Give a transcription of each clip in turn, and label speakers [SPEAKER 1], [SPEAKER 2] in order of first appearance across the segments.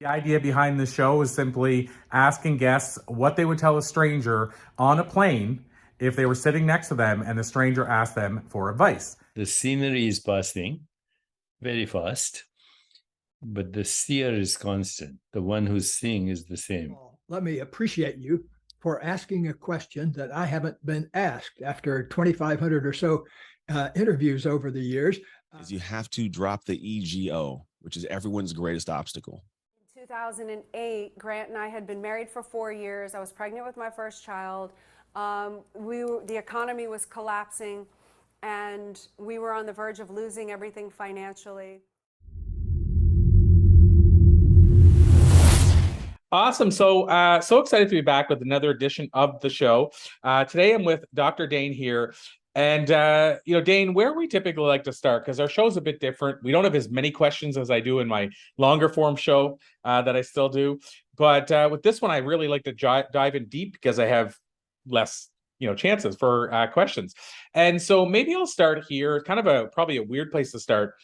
[SPEAKER 1] The idea behind the show is simply asking guests what they would tell a stranger on a plane if they were sitting next to them and the stranger asked them for advice.
[SPEAKER 2] The scenery is passing very fast, but the seer is constant. The one who's seeing is the same.
[SPEAKER 3] Let me appreciate you for asking a question that I haven't been asked after 2,500 or so interviews over the years.
[SPEAKER 4] Is you have to drop the ego, which is everyone's greatest obstacle.
[SPEAKER 5] In 2008, Grant and I had been married for 4 years. I was pregnant with my first child. The economy was collapsing, and we were on the verge of losing everything financially.
[SPEAKER 1] Awesome. So excited to be back with another edition of the show. Today I'm with Dr. Dain here. And, Dain, where we typically like to start, because our show's a bit different. We don't have as many questions as I do in my longer form show that I still do. But with this one, I really like to dive in deep because I have less, chances for questions. And so maybe I'll start here, kind of probably a weird place to start.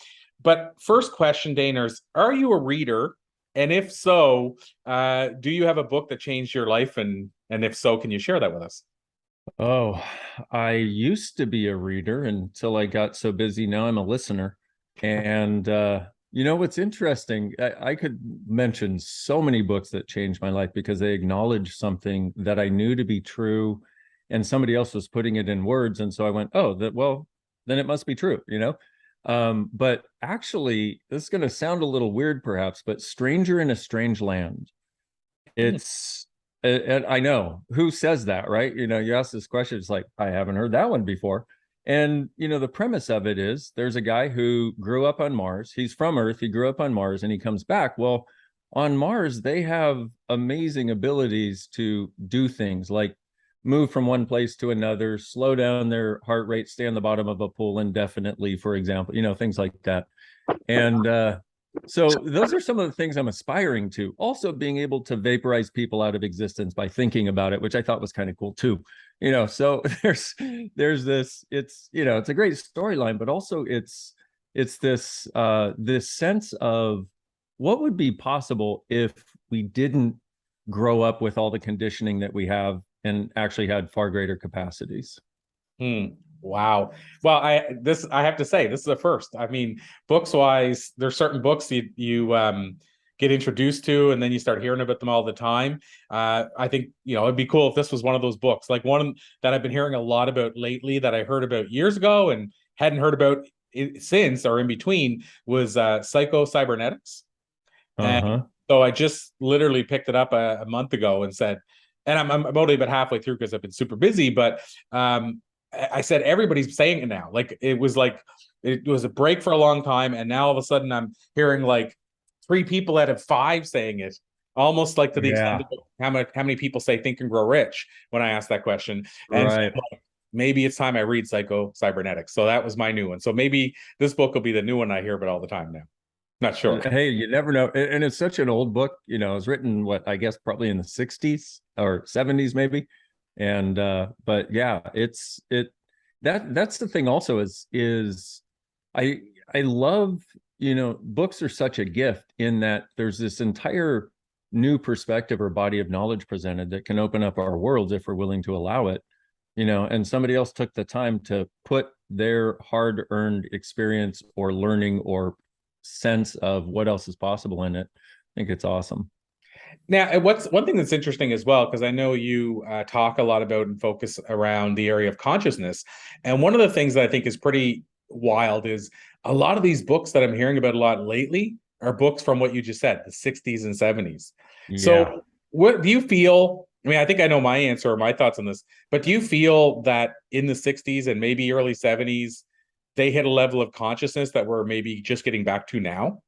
[SPEAKER 1] But first question, Dainers, are you a reader? And if so, do you have a book that changed your life? And if so, can you share that with us?
[SPEAKER 6] Oh, I used to be a reader until I got so busy. Now I'm a listener. And what's interesting, I could mention so many books that changed my life because they acknowledged something that I knew to be true and somebody else was putting it in words. And so I went, then it must be true, But actually, this is going to sound a little weird perhaps, but Stranger in a Strange Land. It's and I know who says that, right? You ask this question, it's like, I haven't heard that one before. And, the premise of it is there's a guy who grew up on Mars. He's from Earth. He grew up on Mars and he comes back. Well, on Mars, they have amazing abilities to do things like move from one place to another, slow down their heart rate, stay on the bottom of a pool indefinitely, for example, things like that. And, so those are some of the things I'm aspiring to. Also being able to vaporize people out of existence by thinking about it, which I thought was kind of cool too. So there's this, it's a great storyline, but also it's this this sense of what would be possible if we didn't grow up with all the conditioning that we have and actually had far greater capacities.
[SPEAKER 1] Wow. Well, I have to say, this is a first. I mean, books wise, there's certain books you get introduced to, and then you start hearing about them all the time. I think, it'd be cool if this was one of those books, like one that I've been hearing a lot about lately that I heard about years ago and hadn't heard about since or in between was Psycho-Cybernetics. And so I just literally picked it up a month ago and said, and I'm only about halfway through because I've been super busy, but I said, everybody's saying it now. It was a break for a long time. And now all of a sudden I'm hearing like 3 people out of 5 saying it, almost like to the extent of how many people say Think and Grow Rich when I asked that question. And
[SPEAKER 6] right.
[SPEAKER 1] So maybe it's time I read Psycho-Cybernetics. So that was my new one. So maybe this book will be the new one I hear about all the time now. Not sure.
[SPEAKER 6] Hey, you never know. And it's such an old book, it was written, I guess probably in the 60s or 70s maybe. And but yeah, that's the thing also is I love, books are such a gift in that there's this entire new perspective or body of knowledge presented that can open up our worlds if we're willing to allow it, and somebody else took the time to put their hard-earned experience or learning or sense of what else is possible in it. I think it's awesome.
[SPEAKER 1] Now, what's one thing that's interesting as well, because I know you talk a lot about and focus around the area of consciousness. And one of the things that I think is pretty wild is a lot of these books that I'm hearing about a lot lately are books from what you just said, the 60s and 70s. Yeah. So what do you feel? I mean, I think I know my answer or my thoughts on this, but do you feel that in the 60s and maybe early 70s, they hit a level of consciousness that we're maybe just getting back to now?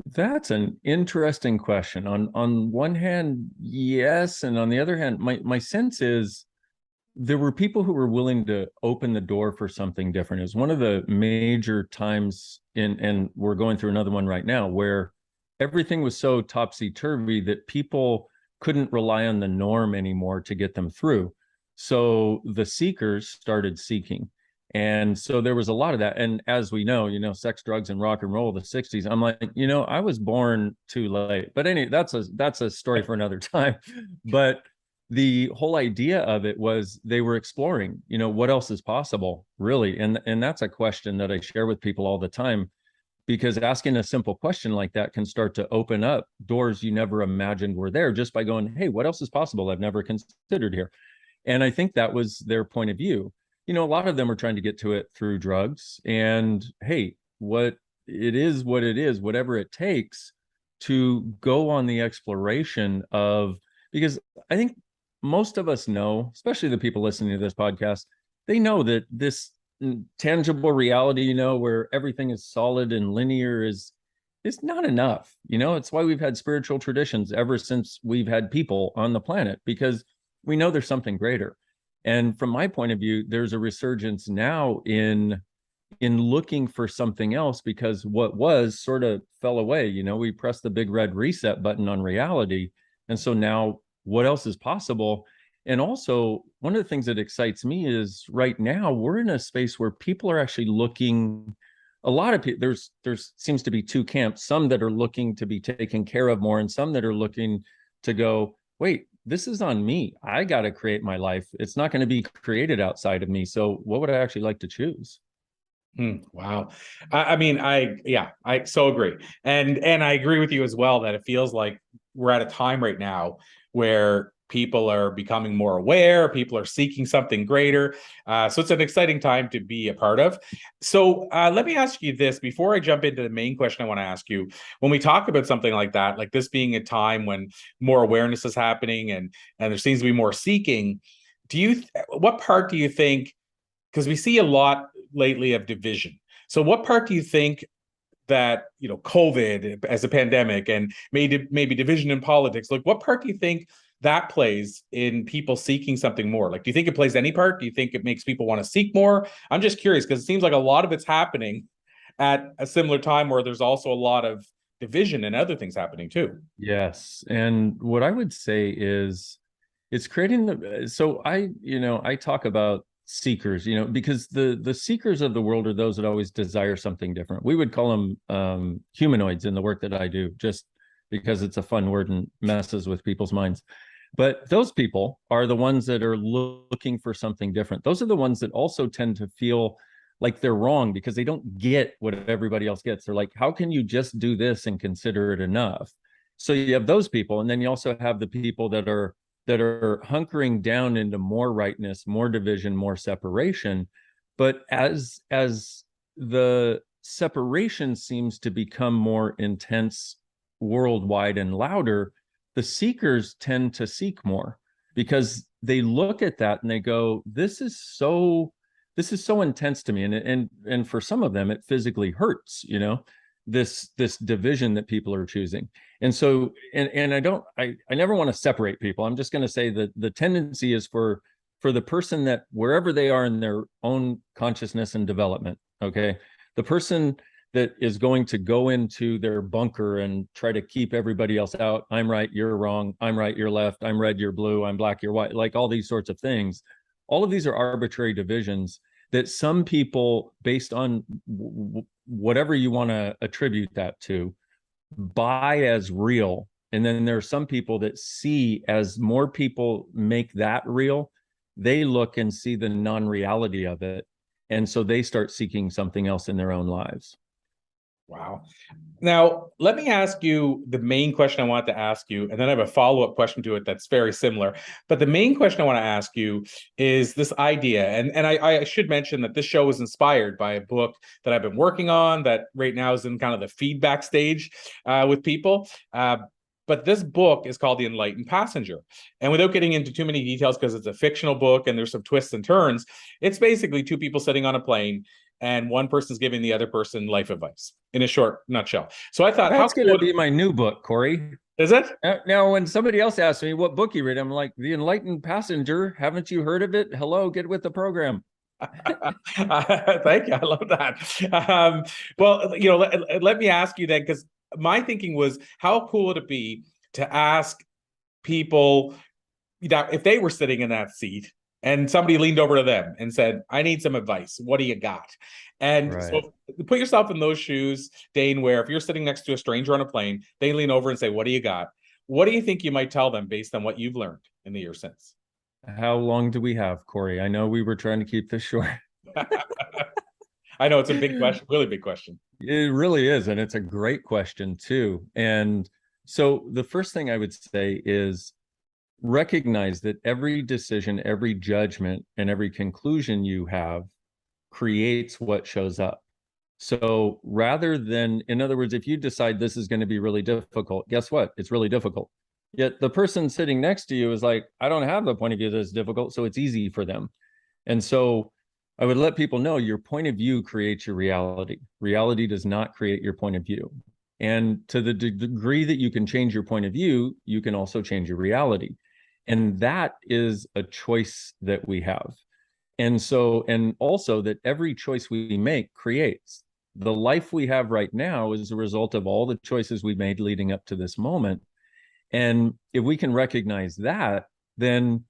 [SPEAKER 6] That's an interesting question. On one hand, yes, and on the other hand, my sense is there were people who were willing to open the door for something different. It was one of the major times and we're going through another one right now, where everything was so topsy-turvy that people couldn't rely on the norm anymore to get them through. So the seekers started seeking. And so there was a lot of that. And as we know, sex, drugs, and rock and roll, the 60s, I'm like, I was born too late. But anyway, that's a story for another time. But the whole idea of it was they were exploring, what else is possible, really. And that's a question that I share with people all the time, because asking a simple question like that can start to open up doors you never imagined were there, just by going, hey, what else is possible I've never considered here? And I think that was their point of view. A lot of them are trying to get to it through drugs. And hey, what it is, whatever it takes to go on the exploration of, because I think most of us know, especially the people listening to this podcast, they know that this tangible reality, where everything is solid and linear is not enough. It's why we've had spiritual traditions ever since we've had people on the planet, because we know there's something greater. And from my point of view, there's a resurgence now in looking for something else, because what was sort of fell away. We pressed the big red reset button on reality. And so now what else is possible? And also, one of the things that excites me is right now we're in a space where people are actually looking. A lot of people, there's seems to be two camps, some that are looking to be taken care of more, and some that are looking to go, wait, this is on me. I got to create my life. It's not going to be created outside of me. So what would I actually like to choose?
[SPEAKER 1] Wow. I mean, I so agree. And I agree with you as well that it feels like we're at a time right now where people are becoming more aware, people are seeking something greater. So it's an exciting time to be a part of. So let me ask you this before I jump into the main question I want to ask you. When we talk about something like that, like this being a time when more awareness is happening and there seems to be more seeking, what part do you think, because we see a lot lately of division. So what part do you think that, COVID as a pandemic and maybe division in politics, like what part do you think that plays in people seeking something more? Like, do you think it plays any part? Do you think it makes people want to seek more? I'm just curious, because it seems like a lot of it's happening at a similar time where there's also a lot of division and other things happening too.
[SPEAKER 6] Yes. And what I would say is it's creating so I talk about seekers, because the seekers of the world are those that always desire something different. We would call them humanoids in the work that I do, just because it's a fun word and messes with people's minds. But those people are the ones that are looking for something different. Those are the ones that also tend to feel like they're wrong because they don't get what everybody else gets. They're like, how can you just do this and consider it enough? So you have those people, and then you also have the people that are hunkering down into more rightness, more division, more separation. But as the separation seems to become more intense worldwide and louder, the seekers tend to seek more, because they look at that and they go, this is so intense to me. And for some of them, it physically hurts, this division that people are choosing. And so, and I never want to separate people. I'm just going to say that the tendency is for the person that wherever they are in their own consciousness and development, okay, the person that is going to go into their bunker and try to keep everybody else out. I'm right, you're wrong. I'm right, you're left. I'm red, you're blue. I'm black, you're white. Like all these sorts of things. All of these are arbitrary divisions that some people, based on whatever you want to attribute that to, buy as real. And then there are some people that see, as more people make that real, they look and see the non-reality of it. And so they start seeking something else in their own lives.
[SPEAKER 1] Wow. Now, let me ask you the main question I want to ask you, and then I have a follow-up question to it that's very similar. But the main question I want to ask you is this idea, and I should mention that this show was inspired by a book that I've been working on that right now is in kind of the feedback stage with people. But this book is called The Enlightened Passenger. And without getting into too many details, because it's a fictional book and there's some twists and turns, it's basically two people sitting on a plane and one person's giving the other person life advice in a short nutshell. So I thought,
[SPEAKER 6] that's going to be my new book, Corey.
[SPEAKER 1] Is it?
[SPEAKER 6] Now, when somebody else asks me what book you read, I'm like, The Enlightened Passenger. Haven't you heard of it? Hello, get with the program.
[SPEAKER 1] Thank you. I love that. Well, let me ask you then, because my thinking was, how cool would it be to ask people that if they were sitting in that seat and somebody leaned over to them and said, I need some advice. What do you got? And
[SPEAKER 6] Right.
[SPEAKER 1] so put yourself in those shoes, Dain, where if you're sitting next to a stranger on a plane, they lean over and say, what do you got? What do you think you might tell them based on what you've learned in the year since?
[SPEAKER 6] How long do we have, Corey? I know we were trying to keep this short.
[SPEAKER 1] I know it's a big question, really big question.
[SPEAKER 6] It really is. And it's a great question, too. And so the first thing I would say is recognize that every decision, every judgment, and every conclusion you have creates what shows up. So rather than, in other words, if you decide this is going to be really difficult, guess what? It's really difficult. Yet the person sitting next to you is like, I don't have the point of view that's difficult, so it's easy for them. And so I would let people know your point of view creates your reality. Reality does not create your point of view. And to the degree that you can change your point of view, you can also change your reality. And that is a choice that we have. And so, and also that every choice we make creates. The life we have right now is a result of all the choices we made leading up to this moment. And if we can recognize that, then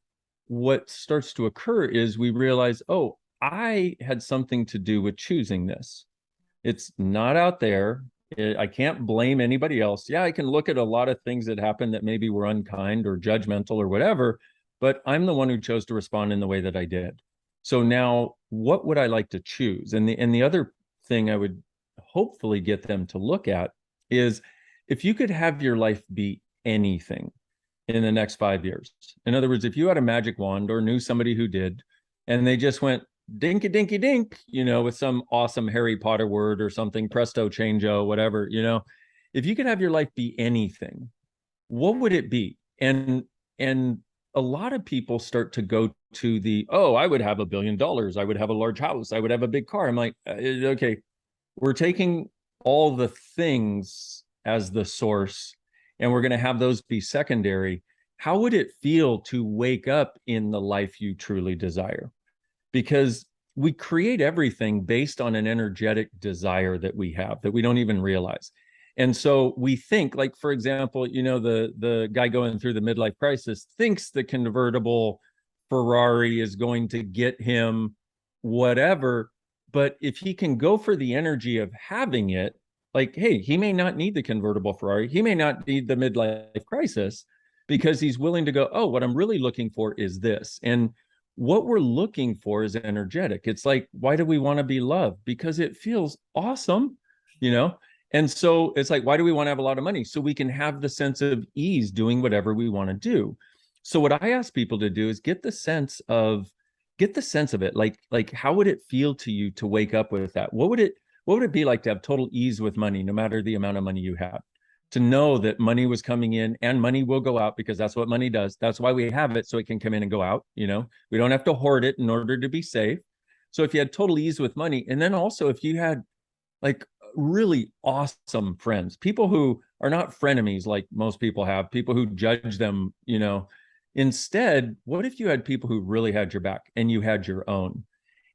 [SPEAKER 6] what starts to occur is we realize, oh, I had something to do with choosing this. It's not out there. I can't blame anybody else. Yeah, I can look at a lot of things that happened that maybe were unkind or judgmental or whatever, but I'm the one who chose to respond in the way that I did. So now, what would I like to choose? And the other thing I would hopefully get them to look at is if you could have your life be anything in the next 5 years. In other words, if you had a magic wand or knew somebody who did, and they just went dinky dinky dink, with some awesome Harry Potter word or something, presto changeo, whatever, if you could have your life be anything, what would it be? And a lot of people start to go to the, oh, I would have $1 billion. I would have a large house. I would have a big car. I'm like, okay, we're taking all the things as the source, and we're going to have those be secondary. How would it feel to wake up in the life you truly desire? Because we create everything based on an energetic desire that we have that we don't even realize. And so we think, like, for example, the guy going through the midlife crisis thinks the convertible Ferrari is going to get him whatever. But if he can go for the energy of having it, like, hey, he may not need the convertible Ferrari. He may not need the midlife crisis because he's willing to go, oh, what I'm really looking for is this. And what we're looking for is energetic. It's like, why do we want to be loved? Because it feels awesome, And so it's like, why do we want to have a lot of money? So we can have the sense of ease doing whatever we want to do. So what I ask people to do is get the sense of it. Like how would it feel to you to wake up with that? What would it be like to have total ease with money, no matter the amount of money you have? To know that money was coming in and money will go out, because that's what money does. That's why we have it, so it can come in and go out. We don't have to hoard it in order to be safe. So if you had total ease with money, and then also if you had like really awesome friends, people who are not frenemies like most people have, people who judge them, instead, what if you had people who really had your back and you had your own?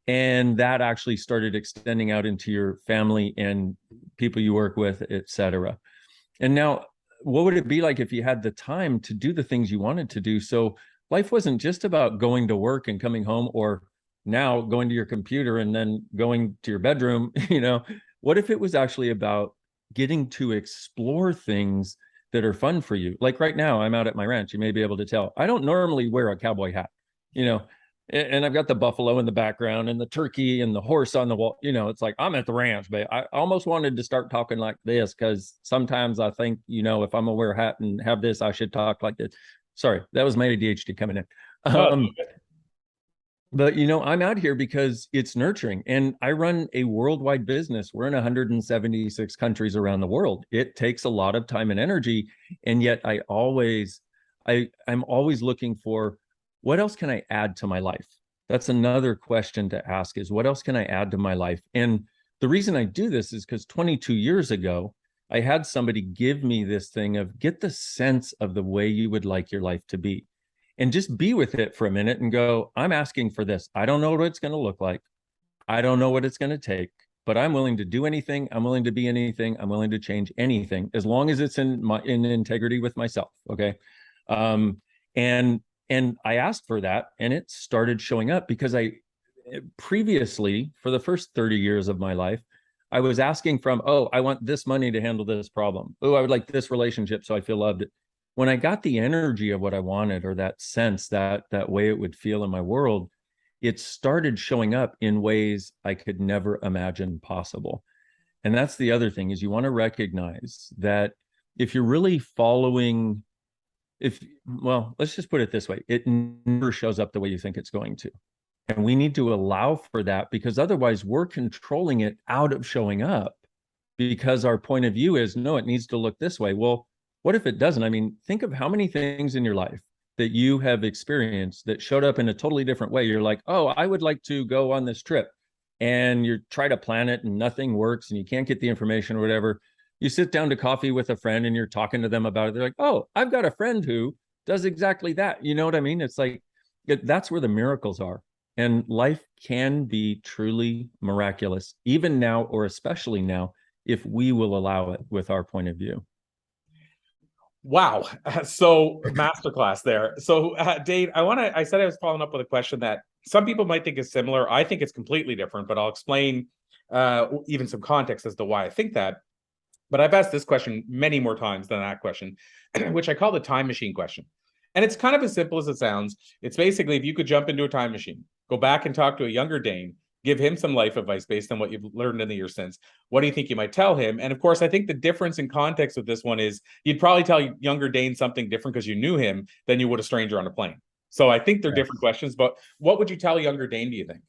[SPEAKER 6] And that actually started extending out into your family and people you work with, etc. And now, what would it be like if you had the time to do the things you wanted to do? So life wasn't just about going to work and coming home, or now going to your computer and then going to your bedroom. What if it was actually about getting to explore things that are fun for you? Like right now, I'm out at my ranch. You may be able to tell. I don't normally wear a cowboy hat, and I've got the buffalo in the background and the turkey and the horse on the wall. It's like I'm at the ranch, but I almost wanted to start talking like this, because sometimes I think, if I'm gonna wear a hat and have this, I should talk like this. Sorry, that was my ADHD coming in. But I'm out here because it's nurturing, and I run a worldwide business. We're in 176 countries around the world. It takes a lot of time and energy, and yet I'm always looking for, what else can I add to my life? That's another question to ask, is what else can I add to my life? And the reason I do this is because 22 years ago, I had somebody give me this thing of, get the sense of the way you would like your life to be, and just be with it for a minute and go, I'm asking for this. I don't know what it's going to look like. I don't know what it's going to take, but I'm willing to do anything. I'm willing to be anything. I'm willing to change anything, as long as it's in integrity with myself. Okay. And I asked for that, and it started showing up because I previously, for the first 30 years of my life, I was asking from, oh, I want this money to handle this problem. Oh, I would like this relationship so I feel loved. When I got the energy of what I wanted, or that sense, that way it would feel in my world, it started showing up in ways I could never imagine possible. And that's the other thing, is you want to recognize that if you're really following, well, let's just put it this way, it never shows up the way you think it's going to. And we need to allow for that, because otherwise we're controlling it out of showing up, because our point of view is, no, it needs to look this way. Well, what if it doesn't? I mean, think of how many things in your life that you have experienced that showed up in a totally different way. You're like, oh, I would like to go on this trip. And you try to plan it and nothing works and you can't get the information or whatever. You sit down to coffee with a friend and you're talking to them about it. They're like, oh, I've got a friend who does exactly that. You know what I mean? It's like, that's where the miracles are. And life can be truly miraculous, even now, or especially now, if we will allow it with our point of view.
[SPEAKER 1] Wow. So masterclass there. So Dain, I said I was following up with a question that some people might think is similar. I think it's completely different, but I'll explain even some context as to why I think that. But I've asked this question many more times than that question, which I call the time machine question. And it's kind of as simple as it sounds. It's basically, if you could jump into a time machine, go back and talk to a younger Dain, give him some life advice based on what you've learned in the years since, what do you think you might tell him? And of course, I think the difference in context with this one is you'd probably tell younger Dain something different because you knew him than you would a stranger on a plane. So I think they're different questions, but what would you tell younger Dain, do you think?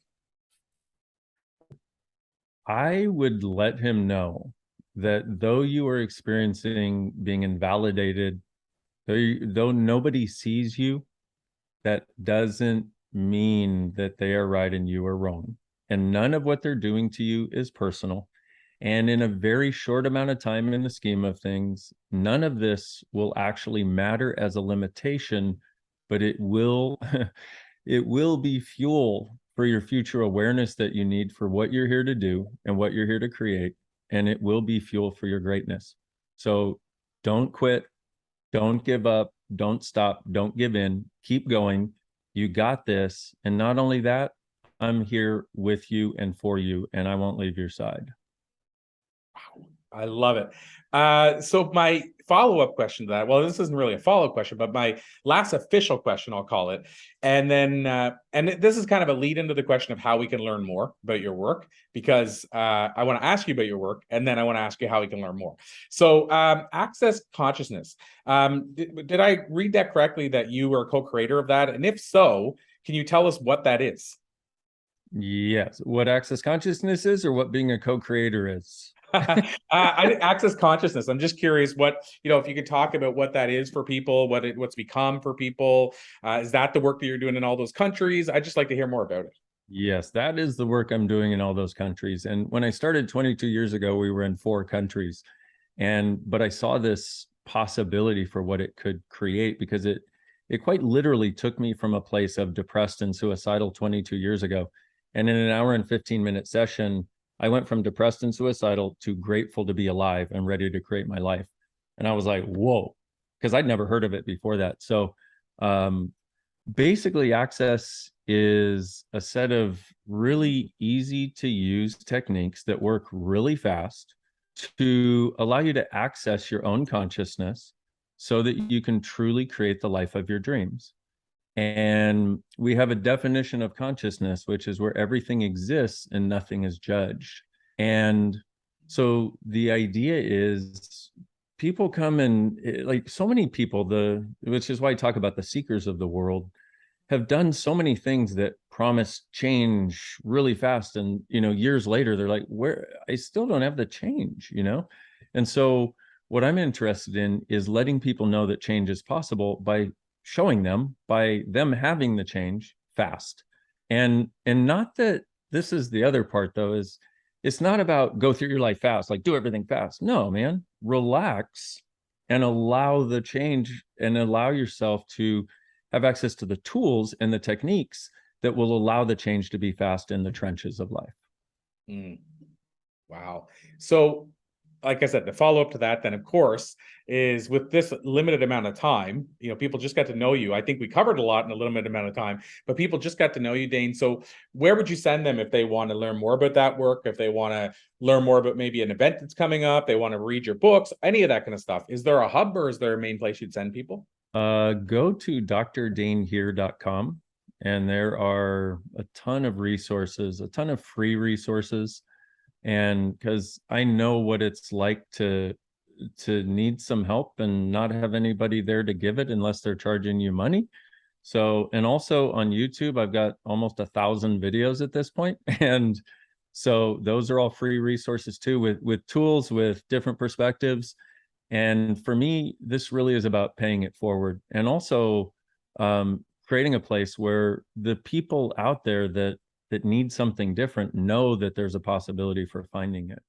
[SPEAKER 6] I would let him know that though you are experiencing being invalidated, though nobody sees you, that doesn't mean that they are right and you are wrong. And none of what they're doing to you is personal. And in a very short amount of time, in the scheme of things, none of this will actually matter as a limitation, but it will it will be fuel for your future awareness that you need for what you're here to do and what you're here to create. And it will be fuel for your greatness. So don't quit, don't give up, don't stop, don't give in, keep going. You got this. And not only that, I'm here with you and for you, and I won't leave your side.
[SPEAKER 1] Wow, I love it. So my follow-up question to that, well, this isn't really a follow-up question, but my last official question, I'll call it. And then, this is kind of a lead into the question of how we can learn more about your work, because I want to ask you about your work, and then I want to ask you how we can learn more. So access consciousness. Did I read that correctly, that you are a co-creator of that? And if so, can you tell us what that is?
[SPEAKER 6] Yes. What access consciousness is, or what being a co-creator is?
[SPEAKER 1] Access consciousness. I'm just curious what, if you could talk about what that is for people, what's become for people. Is that the work that you're doing in all those countries? I'd just like to hear more about it.
[SPEAKER 6] Yes, that is the work I'm doing in all those countries. And when I started 22 years ago, we were in 4 countries. But I saw this possibility for what it could create, because it quite literally took me from a place of depressed and suicidal 22 years ago. And in an hour and 15-minute session, I went from depressed and suicidal to grateful to be alive and ready to create my life. And I was like, whoa, because I'd never heard of it before that. So basically, access is a set of really easy to use techniques that work really fast to allow you to access your own consciousness so that you can truly create the life of your dreams. And we have a definition of consciousness, which is where everything exists and nothing is judged. And so the idea is, people come and, like, so many people, which is why I talk about the seekers of the world, have done so many things that promise change really fast. And, years later, they're like, I still don't have the change, And so what I'm interested in is letting people know that change is possible by showing them, by them having the change fast. And not that, this is the other part though, is it's not about go through your life fast, like do everything fast. No, man, relax and allow the change, and allow yourself to have access to the tools and the techniques that will allow the change to be fast in the trenches of life.
[SPEAKER 1] Wow. So like I said, the follow up to that, then of course, is with this limited amount of time, people just got to know you. I think we covered a lot in a limited amount of time, but people just got to know you, Dain. So where would you send them if they want to learn more about that work, if they want to learn more about maybe an event that's coming up, they want to read your books, any of that kind of stuff? Is there a hub or is there a main place you'd send people?
[SPEAKER 6] Go to drdainheer.com, and there are a ton of resources, a ton of free resources. And because I know what it's like to need some help and not have anybody there to give it unless they're charging you money. So, and also on YouTube, I've got almost 1,000 videos at this point. And so those are all free resources too, with tools, with different perspectives. And for me, this really is about paying it forward, and also creating a place where the people out there that need something different know that there's a possibility for finding it.